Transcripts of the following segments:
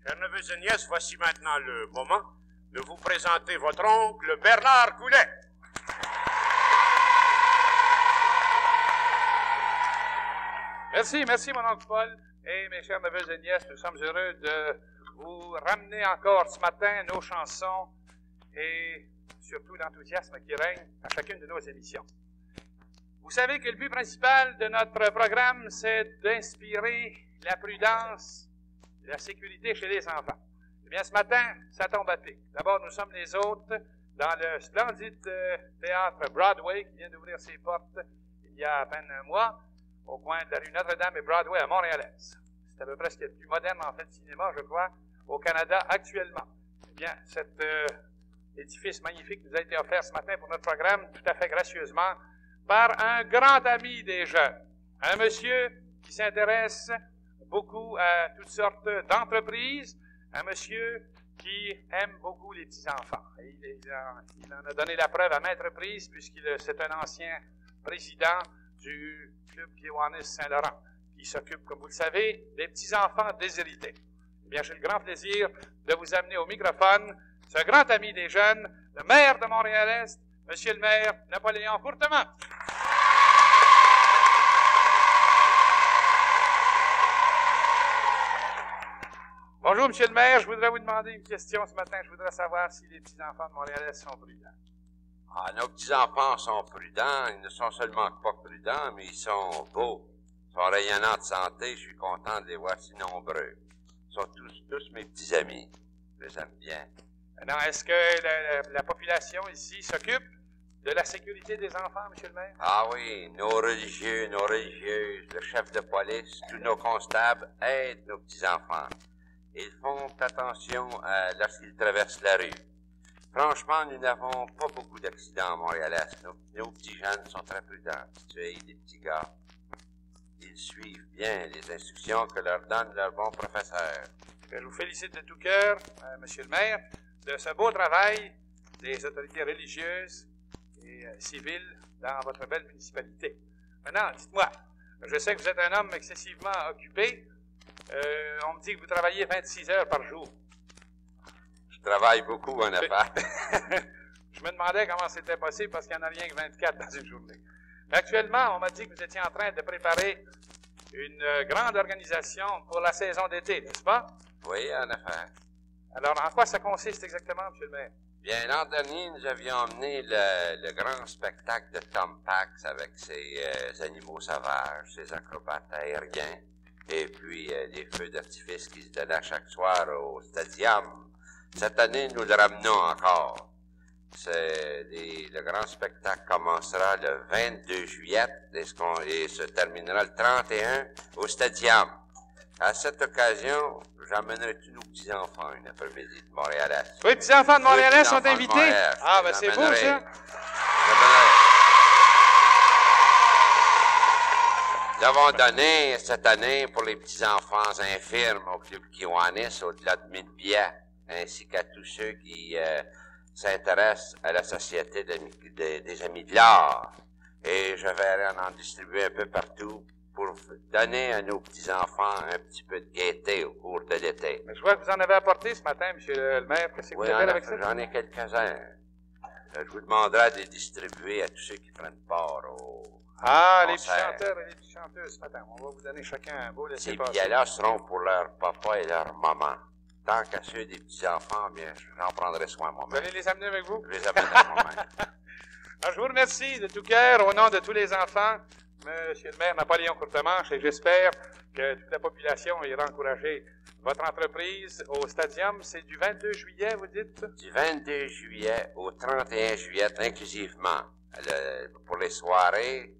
Chers neveux et nièces, voici maintenant le moment de vous présenter votre oncle Bernard Goulet. Merci mon oncle Paul. Et mes chers neveux et nièces, nous sommes heureux de vous ramener encore ce matin nos chansons et surtout l'enthousiasme qui règne à chacune de nos émissions. Vous savez que le but principal de notre programme, c'est d'inspirer la prudence et la sécurité chez les enfants. Eh bien, ce matin, ça tombe à pic. D'abord, nous sommes les hôtes dans le splendide théâtre Broadway qui vient d'ouvrir ses portes il y a à peine un mois, au coin de la rue Notre-Dame et Broadway à Montréal-Est. C'est à peu près ce qui est le plus moderne, en fait, cinéma, je crois, au Canada actuellement. Eh bien, cet édifice magnifique nous a été offert ce matin pour notre programme, tout à fait gracieusement, par un grand ami des jeunes, un monsieur qui s'intéresse beaucoup à toutes sortes d'entreprises, un monsieur qui aime beaucoup les petits-enfants. Il en a donné la preuve à maintes reprises, c'est un ancien président du Club Kiwanis Saint-Laurent, qui s'occupe, comme vous le savez, des petits-enfants déshérités. Eh bien, j'ai le grand plaisir de vous amener au microphone ce grand ami des jeunes, le maire de Montréal-Est, Monsieur le maire Napoléon Courtemans. Bonjour, Monsieur le maire. Je voudrais vous demander une question ce matin. Je voudrais savoir si les petits-enfants de Montréal-Est sont prudents. Ah, nos petits-enfants sont prudents. Ils ne sont seulement pas prudents, mais ils sont beaux. Ils sont rayonnants de santé. Je suis content de les voir si nombreux. Ils sont tous mes petits amis. Je les aime bien. Non, est-ce que la population ici s'occupe de la sécurité des enfants, Monsieur le maire? Ah oui, nos religieux, nos religieuses, le chef de police, tous nos constables aident nos petits-enfants. Ils font attention lorsqu'ils traversent la rue. Franchement, nous n'avons pas beaucoup d'accidents à Montréal-Est. Nos petits jeunes sont très prudents. Tu es des petits gars. Ils suivent bien les instructions que leur donne leur bon professeur. Je vous félicite de tout cœur, Monsieur le maire, de ce beau travail des autorités religieuses et civiles dans votre belle municipalité. Maintenant, dites-moi, je sais que vous êtes un homme excessivement occupé. On me dit que vous travaillez 26 heures par jour. Je travaille beaucoup, en effet. Je me demandais comment c'était possible parce qu'il n'y en a rien que 24 dans une journée. Actuellement, on m'a dit que vous étiez en train de préparer une grande organisation pour la saison d'été, n'est-ce pas? Oui, en effet. Alors, en quoi ça consiste exactement, M. le maire? Bien, l'an dernier, nous avions emmené le grand spectacle de Tom Pax avec ses animaux sauvages, ses acrobates aériens, et puis les feux d'artifice qui se donnaient chaque soir au stadium. Cette année, nous le ramenons encore. Le grand spectacle commencera le 22 juillet et se terminera le 31 au stadium. À cette occasion, j'emmènerai tous nos petits-enfants une après-midi de Montréal-Est. Oui, les petits-enfants de Montréal-Est sont invités? Ah, ben c'est beau, ça. Nous avons donné cette année pour les petits-enfants infirmes au Club Kiwanis au-delà de 1000 billets, ainsi qu'à tous ceux qui s'intéressent à la Société des Amis de l'Art. Et je vais en distribuer un peu partout pour donner à nos petits-enfants un petit peu de gaieté au cours de l'été. Mais je vois que vous en avez apporté ce matin, Monsieur le maire. Qu'est-ce que vous avez avec ça? J'en ai quelques-uns. Je vous demanderai de les distribuer à tous ceux qui prennent part au Ah, concert. les petits chanteurs et les petites chanteuses ce matin. On va vous donner chacun un beau laissez-passer. Ces billets-là seront pour leur papa et leur maman. Tant qu'à ceux des petits-enfants, bien, j'en prendrai soin moi-même. Vous allez les amener avec vous? Je les amènerai moi-même. Alors, je vous remercie de tout cœur, au nom de tous les enfants, Monsieur le maire Napoléon Courtemanche, et j'espère que toute la population ira encourager votre entreprise au stadium. C'est du 22 juillet, vous dites? Du 22 juillet au 31 juillet, inclusivement. Pour les soirées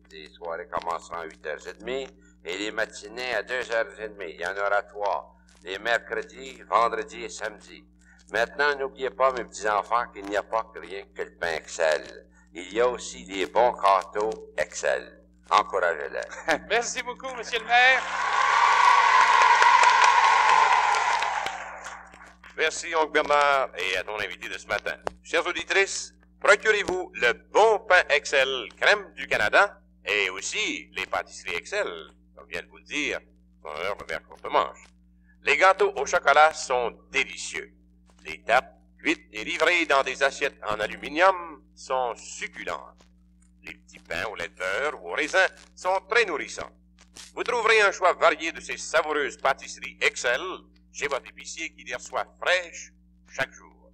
commenceront à 8h30 et les matinées à 2h30. Il y en aura 3. Les mercredis, vendredis et samedis. Maintenant, n'oubliez pas, mes petits-enfants, qu'il n'y a pas que rien que le pain Excel. Il y a aussi les bons gâteaux Excel. Encouragez-les. Merci beaucoup, Monsieur le maire. Merci, oncle Bernard, et à ton invité de ce matin. Chères auditrices, procurez-vous le bon pain Excel crème du Canada et aussi les pâtisseries Excel, comme vient de vous le dire son honneur le maire Courtemanche. Les gâteaux au chocolat sont délicieux. Les tartes, cuites et livrées dans des assiettes en aluminium, sont succulentes. Les petits pains au lait de beurre ou au raisin sont très nourrissants. Vous trouverez un choix varié de ces savoureuses pâtisseries Excel chez votre épicier qui les reçoit fraîches chaque jour.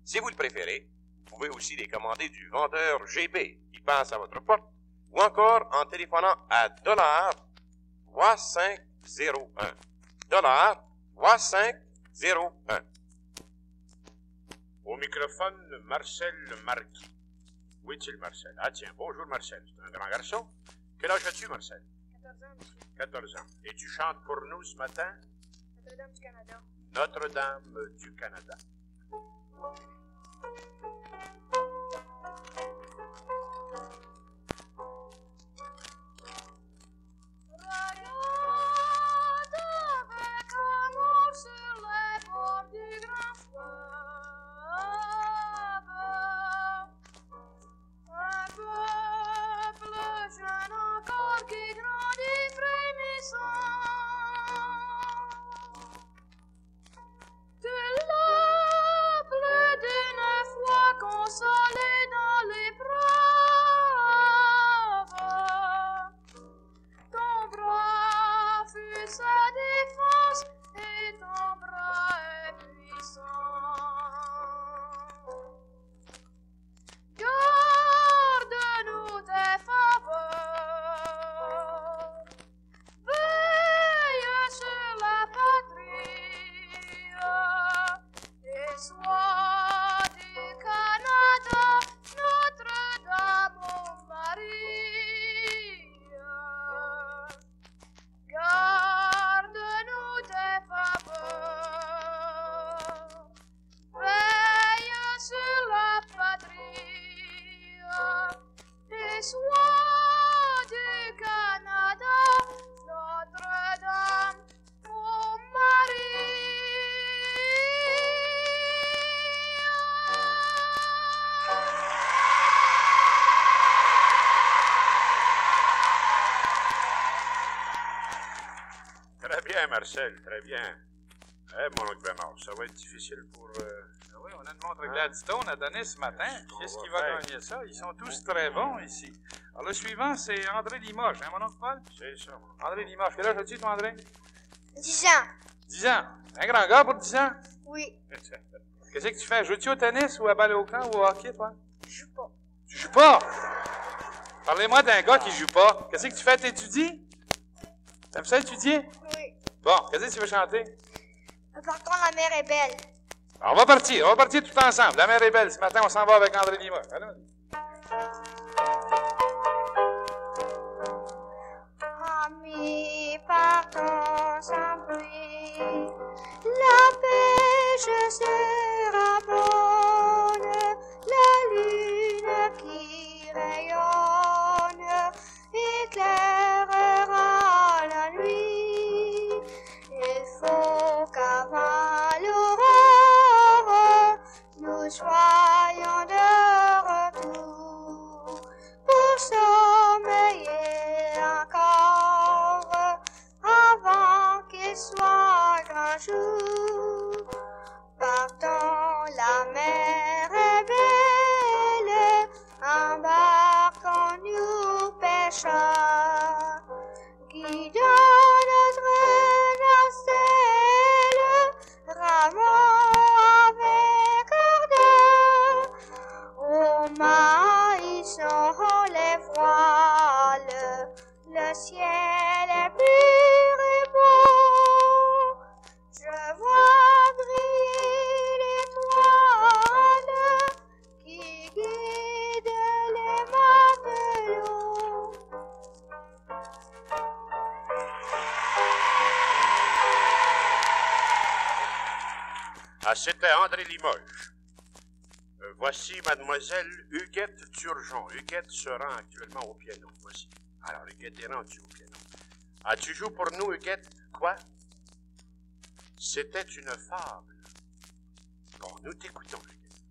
Si vous le préférez, vous pouvez aussi les commander du vendeur GB qui passe à votre porte ou encore en téléphonant à $3501. $3501. Au microphone, Marcel Marquis. Où est-il, Marcel? Ah tiens, bonjour Marcel, c'est un grand garçon. Quel âge as-tu, Marcel? 14 ans, monsieur. 14 ans. Et tu chantes pour nous ce matin? Notre-Dame du Canada. Notre-Dame du Canada. Très bien, Marcel, très bien. Eh, mon oncle Bernard, ça va être difficile pour... Ah oui, on a une montre Gladstone à donner ce matin. Qu'est-ce qui va gagner ça? Ils sont tous très bons ici. Alors, le suivant, c'est André Limoges, hein, mon oncle Paul? C'est ça. André Limoges. Quel âge as-tu, toi, André? 10 ans. 10 ans. Un grand gars pour 10 ans? Oui. Qu'est-ce que tu fais? Joues-tu au tennis ou à balle au camp ou au hockey, toi? Je joue pas. Tu joues pas? Parlez-moi d'un gars qui joue pas. Qu'est-ce que tu fais? T'étudies? T'aimes ça étudier? Oui. Bon, qu'est-ce que tu veux chanter? Par contre, la mer est belle. On va partir tout ensemble. La mer est belle. Ce matin, on s'en va avec André Limoges. Allez. Amis, partons sans bruit. La pêche sera bonne. La lune qui rayonne éclairera la nuit. Il faut qu'avant l'aurore, nous soyons de retour pour sommeiller encore avant qu'il soit grand jour. Partons, la mer est belle, embarquons-nous pêcheurs, guidons notre nacelle, ramons avec ardeur, aux maïsons les voiles, le ciel est pur et beau. Je vois briller l'étoile qui guide les matelots. Ah, c'était André Limoges. Voici mademoiselle Huguette Turgeon. Huguette se rend actuellement au piano. Voici. Alors, Huguette est rendue au piano. Ah, tu joues pour nous, Huguette? Quoi? C'était une fable. Bon, nous t'écoutons, Huguette.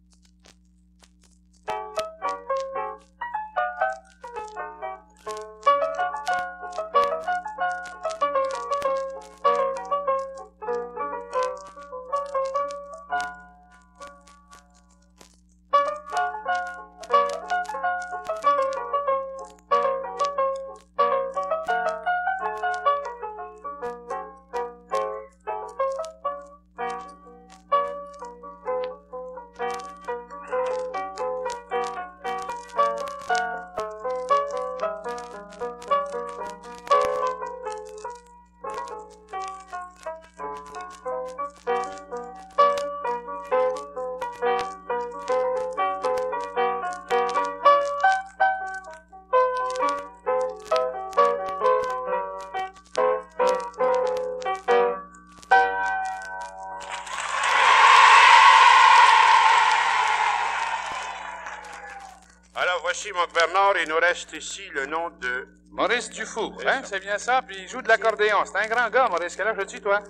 voici, mon gouverneur, il nous reste ici le nom de... Maurice Dufour, hein? C'est bien ça? Puis il joue de l'accordéon. C'est un grand gars, Maurice. Quel âge as-tu, toi?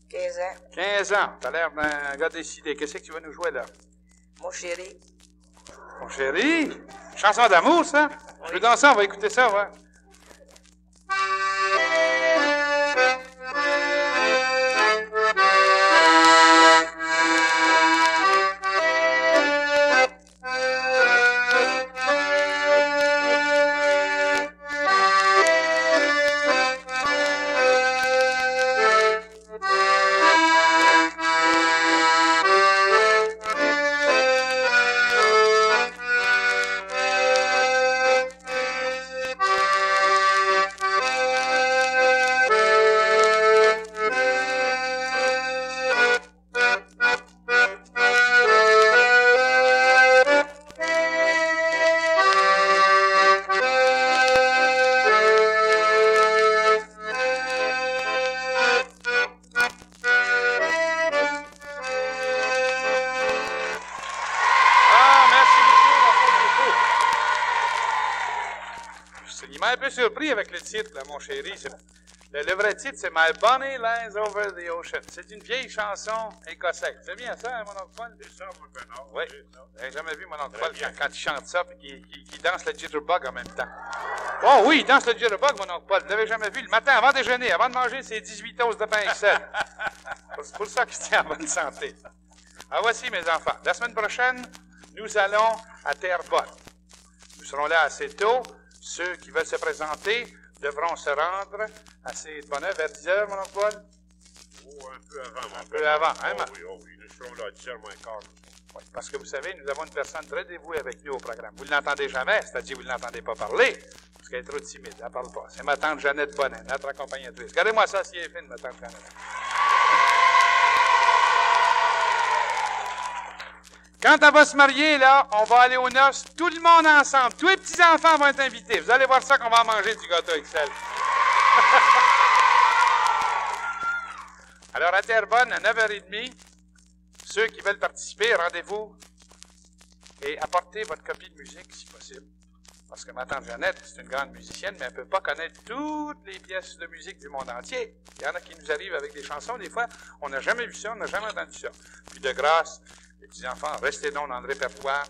15 ans. 15 ans. T'as l'air d'un gars décidé. Qu'est-ce que tu vas nous jouer, là? Mon chéri. Mon chéri? Chanson d'amour, ça? Je veux danser, on va écouter ça, ouais. Il m'a un peu surpris avec le titre, là, mon chéri. Le vrai titre, c'est My Bonnie Lies Over the Ocean. C'est une vieille chanson écossaise. C'est bien ça, hein, mon oncle Paul? C'est ça, mon gouverneur. Oui. J'ai jamais vu mon oncle Paul quand il chante ça et qu'il danse le jitterbug en même temps. Oh oui, il danse le jitterbug, mon oncle Paul. Vous l'avez jamais vu le matin avant de déjeuner, avant de manger ses 18 toasts de pain avec sel. C'est pour ça qu'il se tient en bonne santé. Ah, voici, mes enfants. La semaine prochaine, nous allons à Terrebonne. Nous serons là assez tôt. Ceux qui veulent se présenter devront se rendre assez de bonne heure, vers 10 heures, mon oncle Paul? Oh, un peu avant, mon Un peu avant, hein, Oh oui, nous serons là à 10h moins quart. Oui, parce que vous savez, nous avons une personne très dévouée avec nous au programme. Vous ne l'entendez jamais, c'est-à-dire vous ne l'entendez pas parler, parce qu'elle est trop timide, elle ne parle pas. C'est ma tante Jeannette Bonnet, notre accompagnatrice. Regardez-moi ça, si elle est fine, ma tante Jeannette. Quand elle va se marier, là, on va aller aux noces, tout le monde ensemble. Tous les petits-enfants vont être invités. Vous allez voir ça qu'on va manger du gâteau Excel. Alors, à Terrebonne, à 9h30, ceux qui veulent participer, rendez-vous et apportez votre copie de musique, si possible. Parce que ma tante Jeannette, c'est une grande musicienne, mais elle ne peut pas connaître toutes les pièces de musique du monde entier. Il y en a qui nous arrivent avec des chansons, des fois, on n'a jamais vu ça, on n'a jamais entendu ça. Puis de grâce, les petits-enfants, restez donc dans le répertoire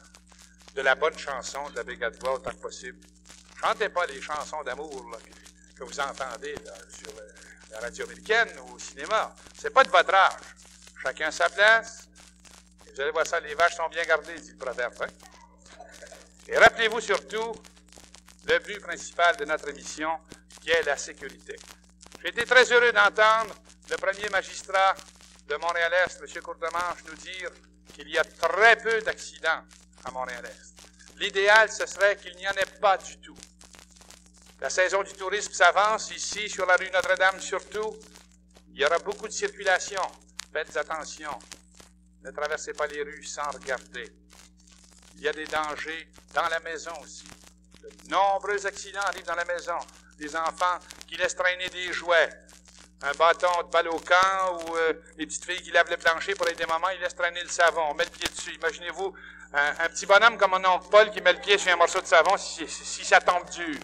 de la bonne chanson de la Brigade Voix autant que possible. Chantez pas les chansons d'amour là, que vous entendez là, sur la radio américaine ou au cinéma. C'est pas de votre âge. Chacun sa place. Et vous allez voir ça, les vaches sont bien gardées, dit le proverbe. Hein? Et rappelez-vous surtout le but principal de notre émission, qui est la sécurité. J'ai été très heureux d'entendre le premier magistrat de Montréal-Est, M. Courtemanche, nous dire qu'il y a très peu d'accidents à Montréal-Est. L'idéal, ce serait qu'il n'y en ait pas du tout. La saison du tourisme s'avance ici, sur la rue Notre-Dame surtout. Il y aura beaucoup de circulation. Faites attention. Ne traversez pas les rues sans regarder. Il y a des dangers dans la maison aussi. De nombreux accidents arrivent dans la maison. Des enfants qui laissent traîner des jouets. Un bâton de balle au camp ou les petites filles qui lavent le plancher pour aider maman, ils laissent traîner le savon. On met le pied dessus. Imaginez-vous un petit bonhomme comme mon oncle Paul qui met le pied sur un morceau de savon si ça tombe dur.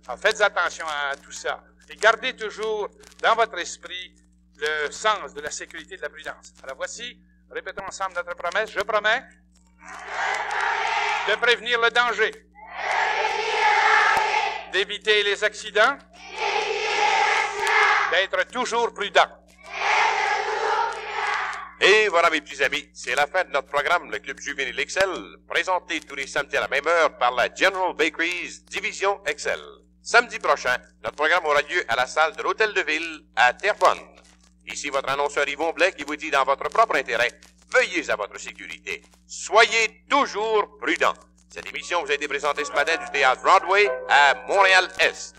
Alors faites attention à tout ça. Et gardez toujours dans votre esprit le sens de la sécurité et de la prudence. Alors voici, répétons ensemble notre promesse. Je promets de prévenir le danger, d'éviter les accidents, d'être toujours prudent. Et voilà, mes petits amis, c'est la fin de notre programme, le Club Juvénile Excel, présenté tous les samedis à la même heure par la General Bakeries Division Excel. Samedi prochain, notre programme aura lieu à la salle de l'Hôtel de Ville à Terrebonne. Ici votre annonceur Yvon Blais qui vous dit dans votre propre intérêt, veillez à votre sécurité. Soyez toujours prudents. Cette émission vous a été présentée ce matin du Théâtre Broadway à Montréal-Est.